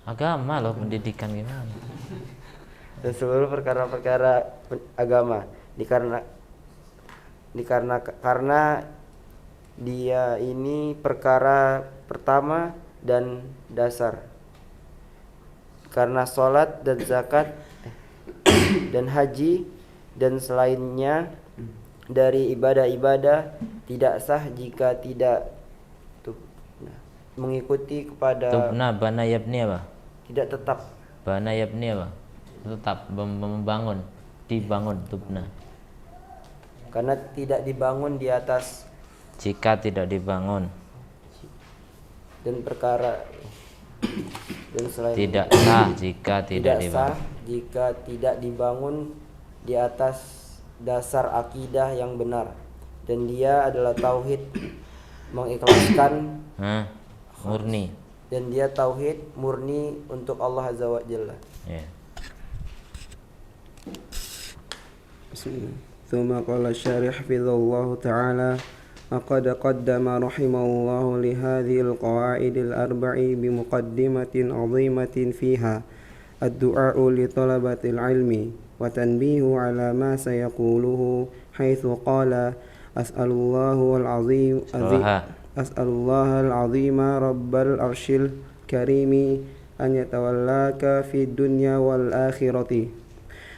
Agama loh, pendidikan gimana? Dan seluruh perkara-perkara agama karena dia ini perkara pertama dan dasar. Karena sholat dan zakat dan haji dan selainnya dari ibadah-ibadah tidak sah jika tidak mengikuti kepada Tubna bana yabni apa? tidak tetap Bana yabni apa? Tetap membangun, dibangun tubna. karena tidak dibangun di atas Jika tidak dibangun, dan perkara dan selain tidak sah jika tidak tidak sah dibangun. jika tidak dibangun di atas dasar akidah yang benar, dan dia adalah tauhid mengikhlaskan, Murni. dan dia tauhid murni untuk Allah Azza wa Jalla. Ya. Bismillah. ثم قال الشارح حفظه الله تعالى وقد قدم رحمه الله لهذه القواعد الأربع بمقدمة عظيمة فيها الدعاء لطلبة العلم وتنبيه على ما سيقوله حيث قال أسأل الله العظيم رب العرش الكريم أن يتولاك في الدنيا والآخرة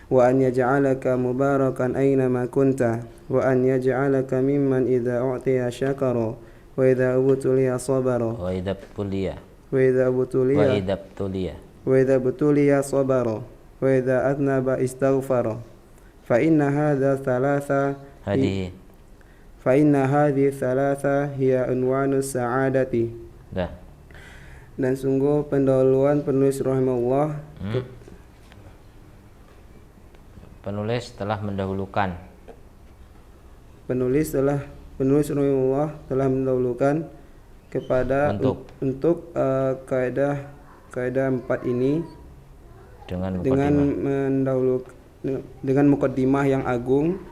وأن يجعلك مباركا أينما كنت وأن يجعلك ممن إذا أعطي شكر وإذا ابتلي صبر وإذا ابتلي صبر وإذا أذنب استغفر فإن هذه الثلاثة هي عنوان السعادة. Dan sungguh pendahuluan penulis rahimahullah Penulis telah mendahulukan penulis rahimahullah telah mendahulukan kepada untuk kaidah 4 ini dengan mukaddimah yang agung.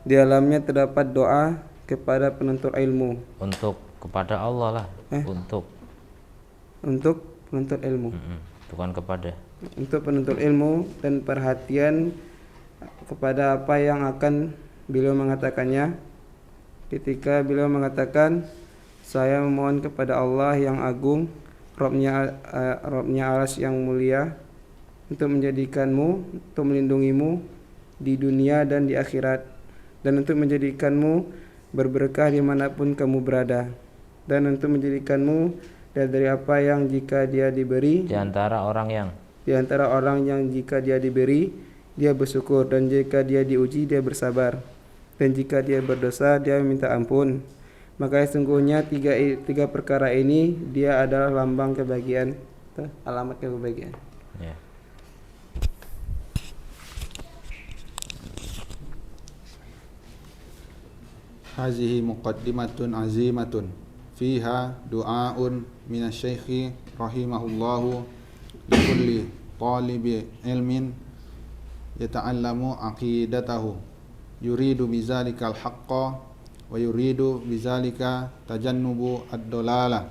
Di dalamnya terdapat doa kepada penuntut ilmu, untuk kepada Allah lah, untuk penuntut ilmu, bukan kepada, untuk penuntut ilmu, dan perhatian kepada apa yang akan beliau mengatakannya ketika beliau mengatakan, saya memohon kepada Allah yang agung, Robnya arsy yang mulia, untuk menjadikanmu, untuk melindungimu di dunia dan di akhirat, dan untuk menjadikanmu berberkah dimanapun kamu berada, dan untuk menjadikanmu dari apa yang jika dia diberi, di antara orang yang jika dia diberi dia bersyukur, dan jika dia diuji dia bersabar, dan jika dia berdosa dia meminta ampun. Maka sesungguhnya tiga perkara ini dia adalah lambang kebahagiaan, alamat kebahagiaan. Ya. Hazihi muqaddimatun azimatun fiha du'aun minasy-syaikhi rahimahullahu likulli talibi ilmin yata'allamu aqidatahu yuridu bizalikal haqqa wa yuridu bizalika tajannubu ad-dolala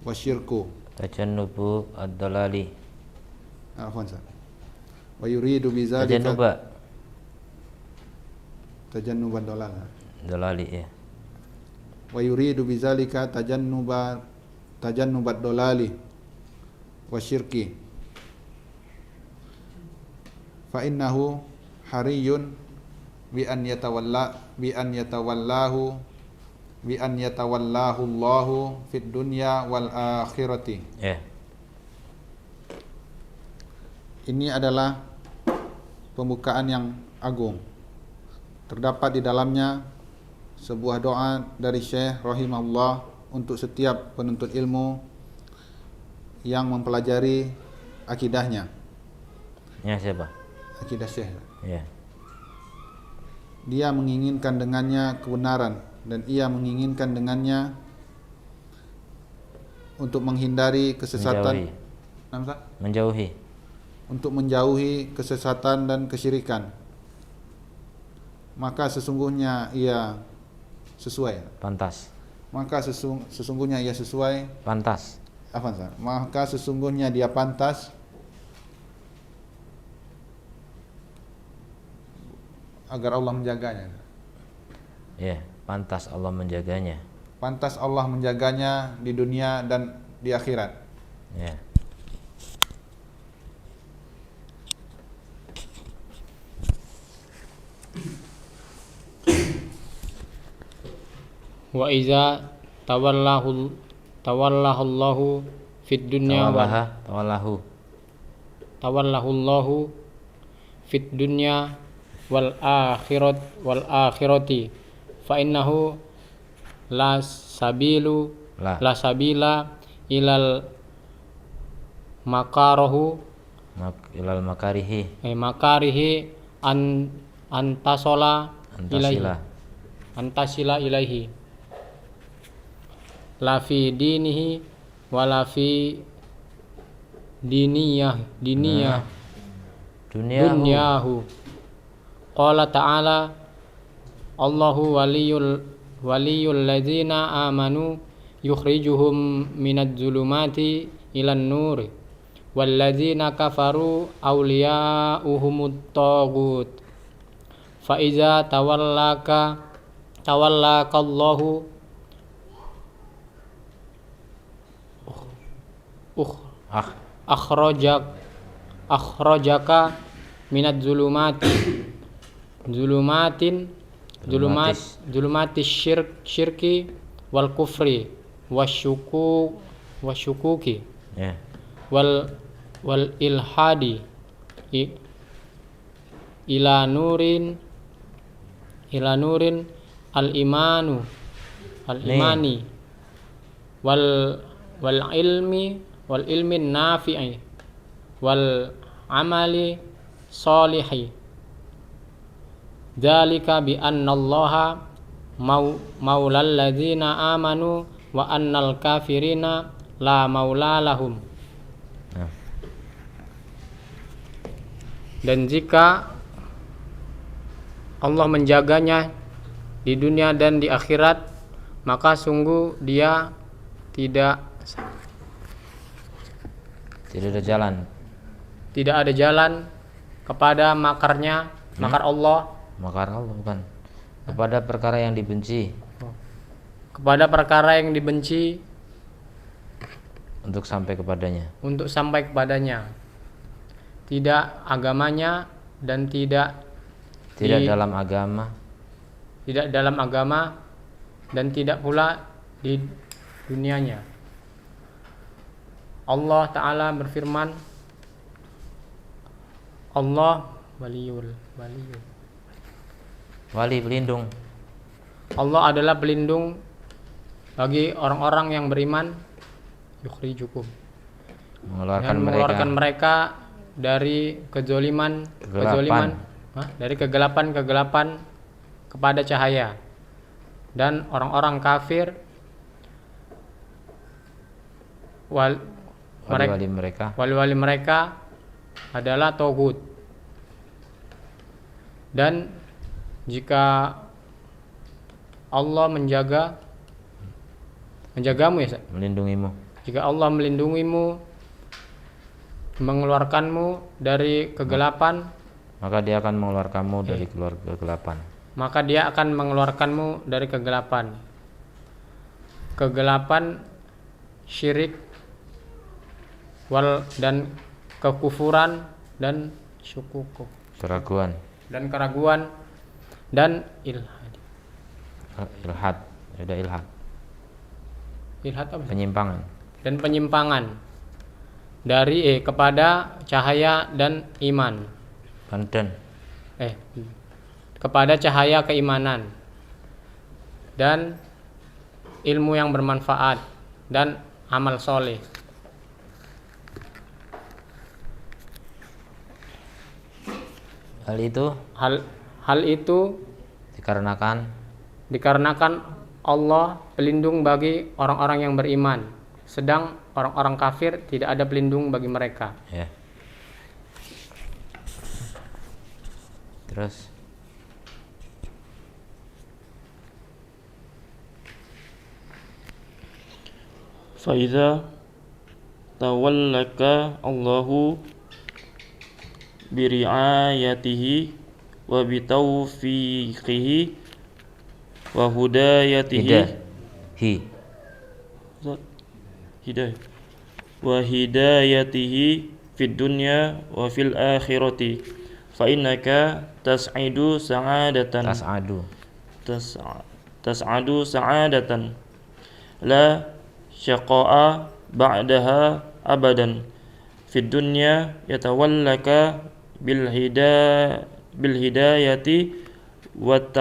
wa syirku tajannubu ad-dolali wa yuridu bizalika tajannubu ad-dolala dolali, ya. Wa yuridu bizalika tajannubat dolali wa syirki fa innahu hariyun bi an yatawallahu Allahu fid dunya wal akhirati. Ini adalah pembukaan yang agung. Terdapat di dalamnya sebuah doa dari Syekh rahimahullah untuk setiap penuntut ilmu yang mempelajari akidahnya. Ya, siapa? Akidah Syekh. Ya. Dia menginginkan dengannya kebenaran, dan ia menginginkan dengannya untuk menghindari kesesatan, untuk menjauhi kesesatan dan kesyirikan. Maka sesungguhnya ia sesuai. Pantas. Maka sesungguhnya ia sesuai. Pantas. maka sesungguhnya dia pantas agar Allah menjaganya. Ya, pantas Allah menjaganya. Pantas Allah menjaganya di dunia dan di akhirat. Ya. Wa iza tawallahu Allahu fid dunya tawallahu Allahu fid dunya wal akhirati fa innahu la sabila ilal makarihi antasila ilaihi la fi dinihi wala fi dunyahu. Qala ta'ala Allahu waliyul ladzina amanu yukhrijuhum minadz zulumati ilan nur wal ladzina kafaru awliya'uhumut taghut fa iza tawallaka Allahu akhrajaka minadz zulumatis syirki wal kufri wasyukuki Ya. wal ilhadi ila nurin al imani wal ilmi nafi'i wal amali solihi. Dzalika bi annallaha maulal ladzina amanu wa annal kafirina la maula lahum. Dan jika Allah menjaganya di dunia dan di akhirat, maka sungguh dia tidak ada jalan kepada makar Allah, bukan, kepada perkara yang dibenci, untuk sampai kepadanya, tidak agamanya dan tidak dalam agama dan tidak pula di dunianya. Allah Ta'ala berfirman, Allah wali pelindung. Allah adalah pelindung bagi orang-orang yang beriman. Yukhrijukum, mengeluarkan mereka dari kegelapan kepada cahaya. Dan orang-orang kafir wali-wali mereka adalah togut. Dan jika Allah menjagamu ya, melindungimu, jika Allah melindungimu, mengeluarkanmu dari kegelapan, maka dia akan mengeluarkanmu dari kegelapan, syirik dan kekufuran dan keraguan dan ilhad apa? Penyimpangan dari kepada cahaya dan iman. Kepada cahaya keimanan dan ilmu yang bermanfaat dan amal soleh. Hal itu dikarenakan Allah pelindung bagi orang-orang yang beriman, sedang orang-orang kafir tidak ada pelindung bagi mereka. Ya. Terus Faiza yatawallaka Allahu biri'ayatihi wa bitaufiqihi wa hidayatihi hidayah wa hidayatihi fid dunya wa fil akhirati fa innaka tas'adu sa'adatan tas'adu sa'adatan la syaqa'a ba'daha abadan fid dunya yatawallaka bil hidayati wat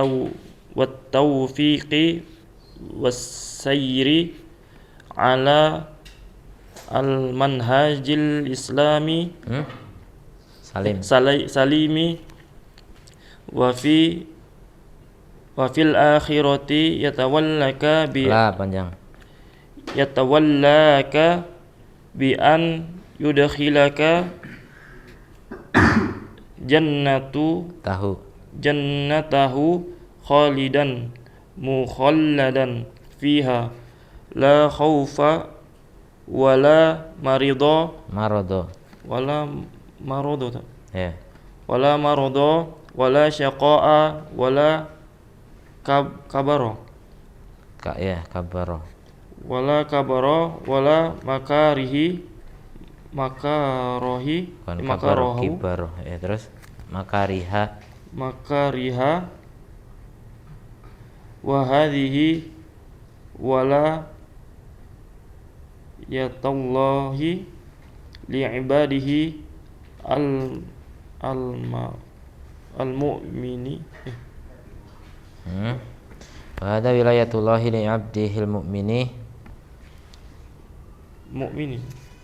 tawfiqi was sayri ala al manhajil islami salimi wa fil akhirati yatawallaka bi an yudkhilaka jannatahu khalidan mukhalladan fiha la khaufa wala marado wala syaqa'a wala kabaro wala makarihi terus makariha wa hadhihi wala yatallahi li'ibadihi al-mu'mini wa hadha wilayatullahi li'abdihil mu'mini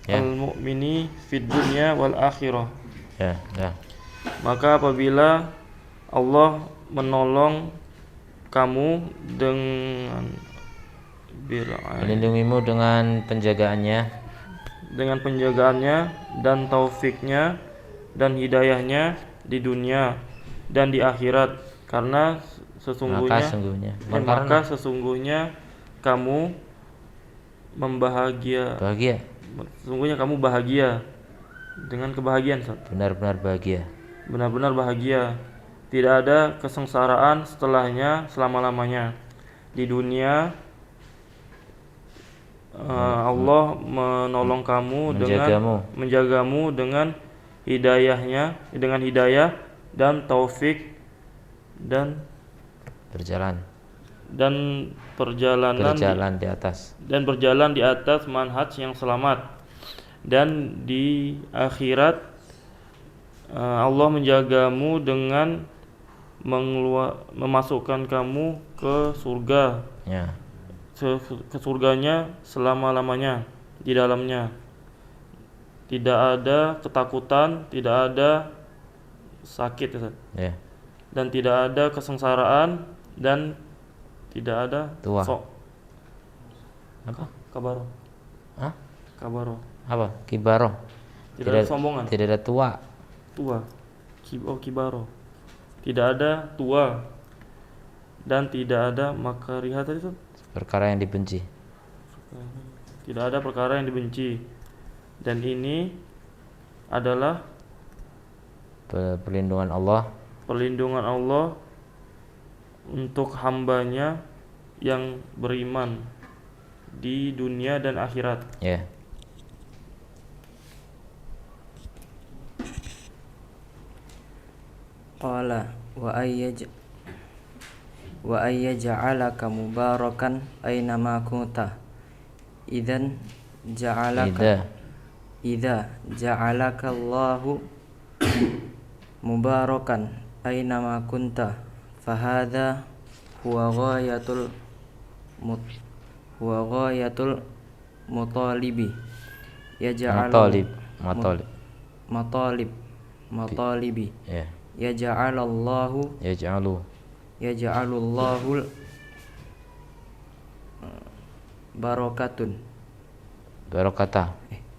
al-mu'mini fid dunya wal akhirah. Ya. Maka apabila Allah menolong kamu dengan melindungimu dengan penjagaannya dan taufiknya dan hidayahnya di dunia dan di akhirat, karena sesungguhnya kamu sesungguhnya kamu bahagia dengan kebahagiaan, benar-benar bahagia, tidak ada kesengsaraan setelahnya selama-lamanya. Di dunia Allah menolong kamu menjagamu dengan hidayah dan taufik dan berjalan di atas manhaj yang selamat. Dan di akhirat Allah menjagamu dengan memasukkan kamu ke surga, ke surganya selama-lamanya. Di dalamnya tidak ada ketakutan, tidak ada sakit, dan tidak ada kesengsaraan, dan tidak ada kabaro. Kibaro. Tidak ada sombongan. Tidak ada tua. Kibaro. Tidak ada tua dan tidak ada makariha tadi itu. Perkara yang dibenci. Tidak ada perkara yang dibenci. Dan ini adalah perlindungan Allah untuk hambanya yang beriman di dunia dan akhirat. Qala wa ayyaj'alaka mubarakan aynama kunta idza ja'alaka Allahu mubarakan aynama kunta fahadha huwa ghayatul mutalibi matalibi yaj'alullahu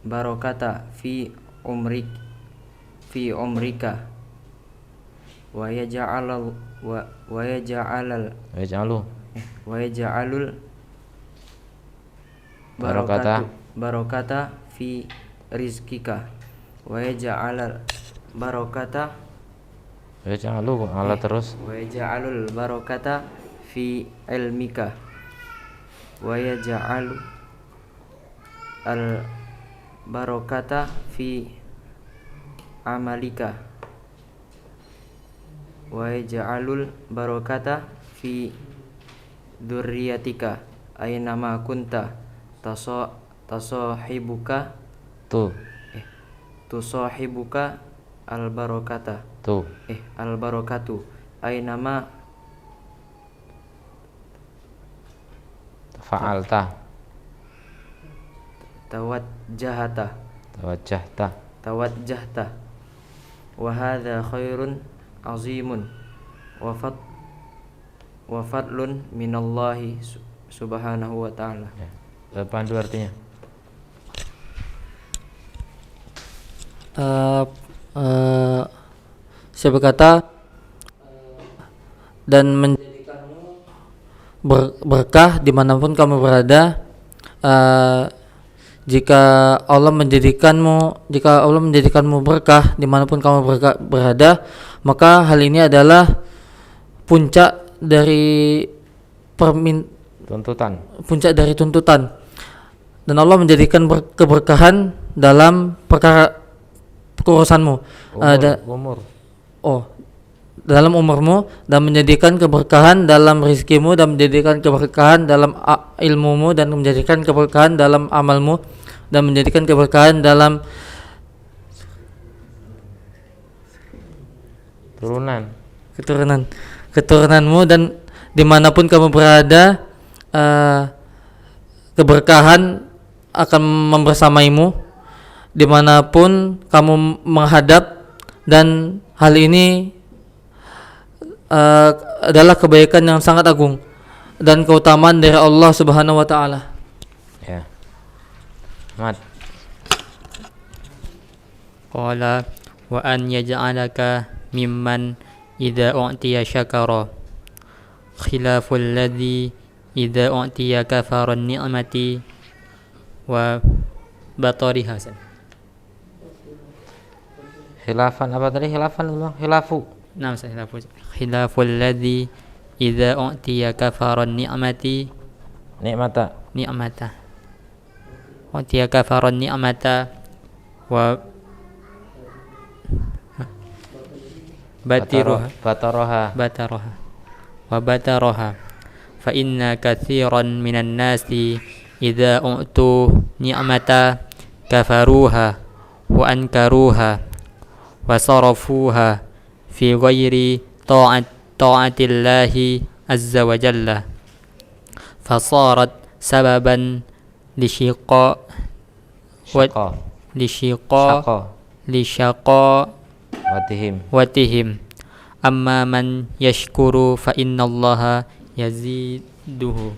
barakata fi umrika wa yaj'alul barakata fi rizkika wa yaj'alal barakata Jangan lu ala terus. wa yaj'alul barakata fi ilmika wa yaj'alu al barakata fi amalika wa yaj'alul barakata fi dzurriyyatika aynama kunta tasahibuka Tuh, tusahibuka al barakata tuh. al barakatu aynama Fa'alta, tawajjahata tawajjahta. wa hadza khairun azimun wa fadlun minallahi subhanahu wa ta'ala. Pandu artinya. Saya berkata dan menjadikanmu berkah dimanapun kamu berada. Jika Allah menjadikanmu berkah dimanapun kamu berada, maka hal ini adalah puncak dari tuntutan, dan Allah menjadikan keberkahan dalam perkara urusanmu, dalam umurmu, dan menjadikan keberkahan dalam rizkimu, dan menjadikan keberkahan dalam ilmumu, dan menjadikan keberkahan dalam amalmu, dan menjadikan keberkahan dalam keturunanmu, dan dimanapun kamu berada, keberkahan akan membersamaimu dimanapun kamu menghadap, dan hal ini adalah kebaikan yang sangat agung dan keutamaan dari Allah Subhanahu wa taala. Ya. Mat. Qala wa an yaj'alaka mimman idza u'tiya syakara khilaful ladzi idza u'tiya kafara ni'mati wa batariha. Khilafan apa tadi? Khilafu. Nah, khilaful ladzi idza u'tiya kafara ni'mati Ni'mata. u'tiya kafara ni'mata wa bataraha wa bataraha fa inna katsiran minan nasi idza u'tu ni'mata kafaruha wa ankaruha wa sarafuha fi ghairi ta'atillahi azza wa jalla fasarat sababan watihim amma man yashkuru fa innallaha yaziduhu.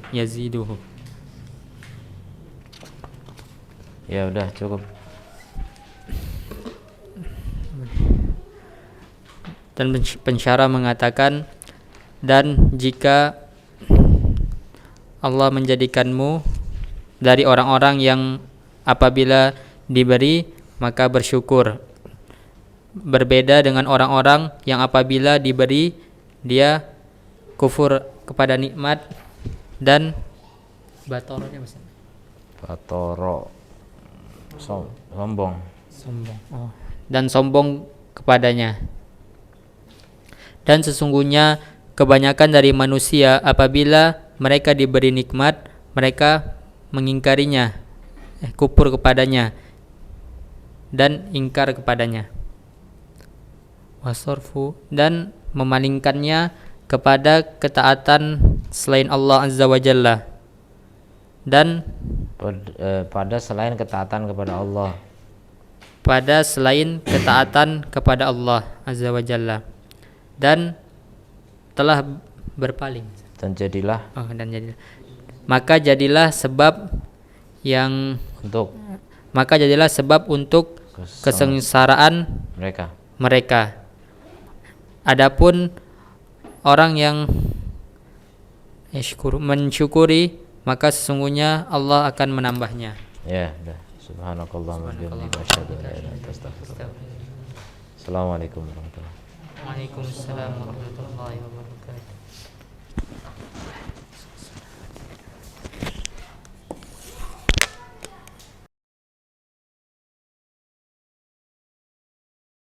Ya udah cukup. Dan pensyarah mengatakan, dan jika Allah menjadikanmu dari orang-orang yang apabila diberi maka bersyukur, berbeda dengan orang-orang yang apabila diberi dia kufur kepada nikmat dan sombong dan sombong kepadanya. Dan sesungguhnya kebanyakan dari manusia apabila mereka diberi nikmat mereka mengingkarinya, kufur kepadanya dan ingkar kepadanya. Wasorfu, dan memalingkannya kepada ketaatan selain Allah Azza wa Jalla, dan pada selain ketaatan kepada Allah, Azza wa Jalla, dan telah berpaling, maka jadilah sebab untuk kesengsaraan mereka. Adapun orang yang mensyukuri maka sesungguhnya Allah akan menambahnya. Ya, sudah. Subhanakallahumma wa bihamdika asyhadu an la ilaha illa anta astaghfiruka. Assalamualaikum warahmatullahi wabarakatuh. Waalaikumsalam warahmatullahi wabarakatuh.